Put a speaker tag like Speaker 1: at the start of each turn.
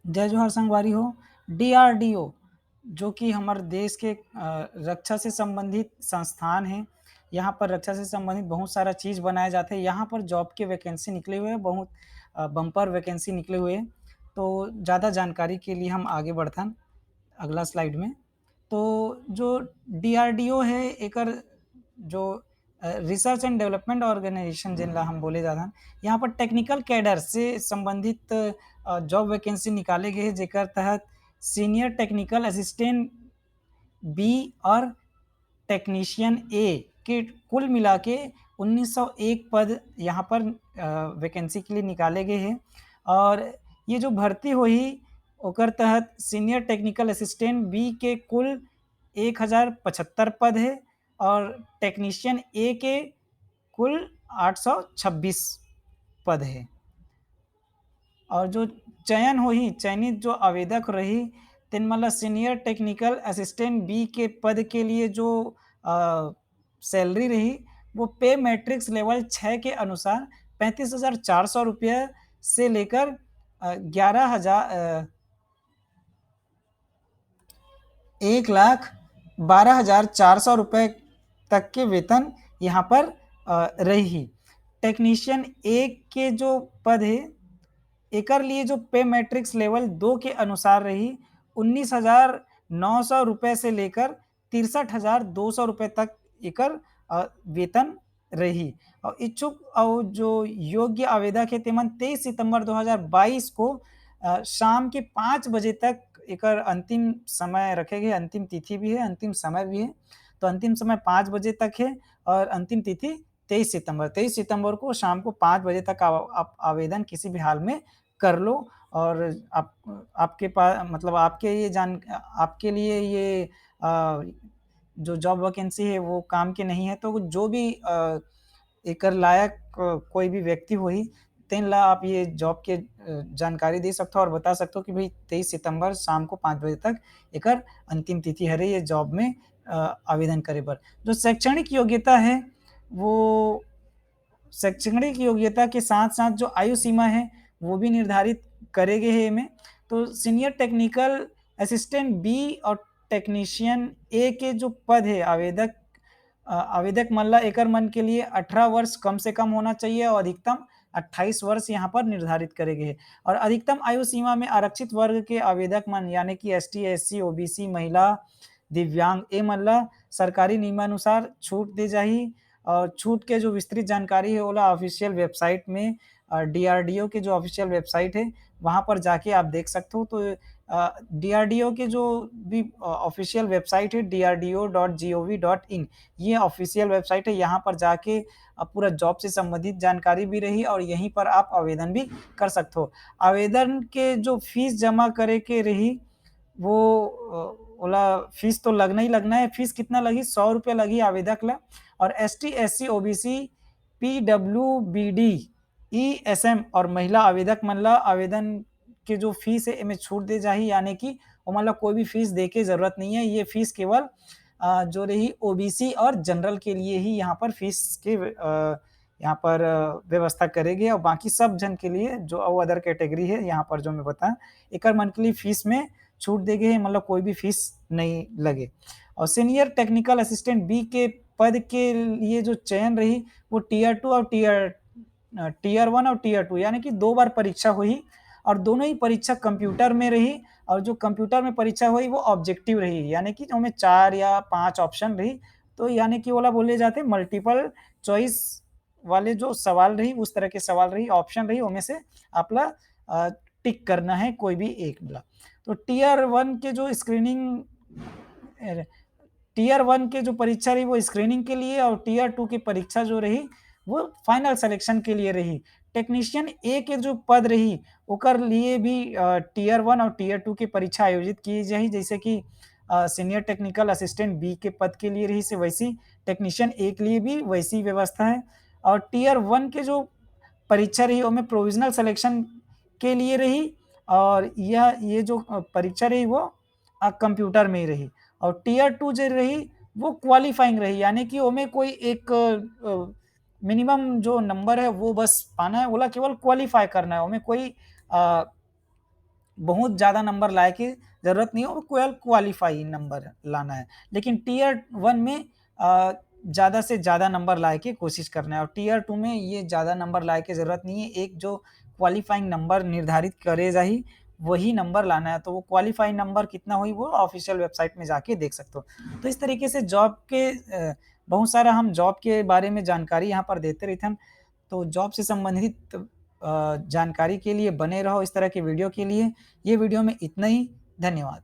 Speaker 1: जय जोहार संगवारी हो। डीआरडीओ जो कि हमारे देश के रक्षा से संबंधित संस्थान है। यहाँ पर रक्षा से संबंधित बहुत सारा चीज़ बनाए जाते हैं। यहाँ पर जॉब के वैकेंसी निकले हुए हैं, बहुत बम्पर वैकेंसी निकले हुए हैं। तो ज़्यादा जानकारी के लिए हम आगे बढ़थन अगला स्लाइड में। तो जो डीआरडीओ है एकर जो रिसर्च एंड डेवलपमेंट ऑर्गेनाइजेशन जिनला हम बोले जाथन, यहाँ पर टेक्निकल कैडर से संबंधित जॉब वैकेंसी निकाले गए हैं, जेकर तहत सीनियर टेक्निकल असिस्टेंट बी और टेक्नीशियन ए के कुल मिला के 1901 पद यहाँ पर वैकेंसी के लिए निकाले गए हैं। और ये जो भर्ती हुई ओकर तहत सीनियर टेक्निकल असिस्टेंट बी के कुल 1075 पद है और टेक्नीशियन ए के कुल 826 पद है। और जो चयन होही, चयनित जो आवेदक रही तिन मन ला सीनियर टेक्निकल असिस्टेंट बी के पद के लिए जो सैलरी रही वो पे मैट्रिक्स लेवल 6 के अनुसार 35,400 रुपये से लेकर 11,000 1,12,400 रुपये तक के वेतन यहाँ पर रही। टेक्नीशियन ए के जो पद है एकर लिए जो पे मैट्रिक्स लेवल 2 के अनुसार रही 19,900 रुपये से लेकर 63,200 रुपये तक एकर वेतन रही। और इच्छुक और जो योग्य आवेदक है तेमन 23 सितंबर 2022 को शाम के 5 बजे तक एकर अंतिम समय रखे गए। अंतिम तिथि भी है, अंतिम समय भी है। तो अंतिम समय 5 बजे तक है और अंतिम तिथि 23 सितंबर को शाम को 5 बजे तक आप आवेदन किसी भी हाल में कर लो। और आपके पास मतलब आपके लिए ये जो जॉब वैकेंसी है वो काम के नहीं है। तो जो भी एकर लायक कोई भी व्यक्ति होही तेन ला आप ये जॉब के जानकारी दे सकते हो और बता सकते हो कि भाई 23 सितंबर शाम को 5 बजे तक एकर अंतिम तिथि हरे ये जॉब में आवेदन करे बर। जो शैक्षणिक योग्यता है वो शैक्षणिक योग्यता के साथ-साथ जो आयु सीमा है वो भी निर्धारित करे गए हैं में। तो सीनियर टेक्निकल असिस्टेंट बी और टेक्नीशियन ए के जो पद है आवेदक मन ला एकर मन के लिए 18 वर्ष कम से कम होना चाहिए और अधिकतम 28 वर्ष यहाँ पर निर्धारित करे गए हैं। और अधिकतम आयु सीमा में आरक्षित वर्ग के आवेदक मन यानी कि एसटी, एससी, ओबीसी, महिला, दिव्यांग ए मन ला सरकारी नियमानुसार छूट दी जाही। और छूट के जो विस्तृत जानकारी है ओला ऑफिशियल वेबसाइट में डीआरडीओ के जो ऑफिशियल वेबसाइट है वहाँ पर जाके आप देख सकते हो। तो डीआरडीओ के जो भी ऑफिशियल वेबसाइट है drdo.gov.in ये ऑफिशियल वेबसाइट है। यहाँ पर जाके पूरा जॉब से संबंधित जानकारी भी रही और यहीं पर आप आवेदन भी कर सकते हो। आवेदन के जो फीस जमा करे के रही वो ओला फीस तो लगना ही लगना है। फीस कितना लगी? 100 रुपये लगी आवेदक ला। और ST, SC, OBC, PWBD, ESM और महिला आवेदक मन ला आवेदन के जो फीस है इनमें छूट दे जाही, यानी कि ओमन ला कोई भी फीस दे के जरूरत नहीं है। ये फीस केवल जो रही ओबीसी और जनरल के लिए ही यहाँ पर फीस के यहाँ पर व्यवस्था करेगी। और बाकी सब जन के लिए जो अदर कैटेगरी है यहाँ पर जो मैं बताया एकर मंथली फीस में छूट दे गए, मतलब कोई भी फीस नहीं लगे। और सीनियर टेक्निकल असिस्टेंट बी के पद के लिए जो चयन रही वो टीयर 2 और टीयर 1 और टीयर 2 यानी कि 2 बार परीक्षा हुई और दोनों ही परीक्षा कंप्यूटर में रही। और जो कंप्यूटर में परीक्षा हुई वो ऑब्जेक्टिव रही, यानी कि उसमें 4 या 5 ऑप्शन रही। तो यानी कि ओला बोले जाते मल्टीपल चॉइस वाले जो सवाल रही उस तरह के सवाल रही, ऑप्शन रही, उनमें से आपला टिक करना है कोई भी एक मिला। तो टीयर 1 के जो टीयर 1 के जो परीक्षा रही वो स्क्रीनिंग के लिए और टीयर 2 की परीक्षा जो रही वो फाइनल सिलेक्शन के लिए रही। टेक्नीशियन ए के जो पद रही ओकर लिए भी टीयर 1 और टीयर 2 की परीक्षा आयोजित की जाही, जैसे कि सीनियर टेक्निकल असिस्टेंट बी के पद के लिए रही से वैसी टेक्नीशियन ए के लिए भी वैसी व्यवस्था है। और टीयर 1 के जो परीक्षा रही उसमें प्रोविजनल सिलेक्शन के लिए रही और ये जो परीक्षा रही वो कंप्यूटर में ही रही। और टीयर 2 जो रही वो क्वालिफाइंग रही, यानी कि उसमें कोई एक मिनिमम जो नंबर है वो बस पाना है, बोला केवल क्वालिफाई करना है, उसमें कोई बहुत ज़्यादा नंबर लाए की ज़रूरत नहीं है और केवल क्वालीफाई नंबर लाना है। लेकिन टियर 1 में ज़्यादा से ज़्यादा नंबर लाए के कोशिश करना है और टियर 2 में ये ज़्यादा नंबर लाए की ज़रूरत नहीं है। एक जो क्वालीफाइंग नंबर निर्धारित करेगा ही, वही नंबर लाना है। तो वो क्वालीफाइंग नंबर कितना हुई वो ऑफ़िशियल वेबसाइट में जाके देख सकते हो। तो इस तरीके से जॉब के बहुत सारा हम जॉब के बारे में जानकारी यहाँ पर देते रहते हैं। तो जॉब से संबंधित जानकारी के लिए बने रहो इस तरह के वीडियो के लिए। ये वीडियो में इतना ही। धन्यवाद।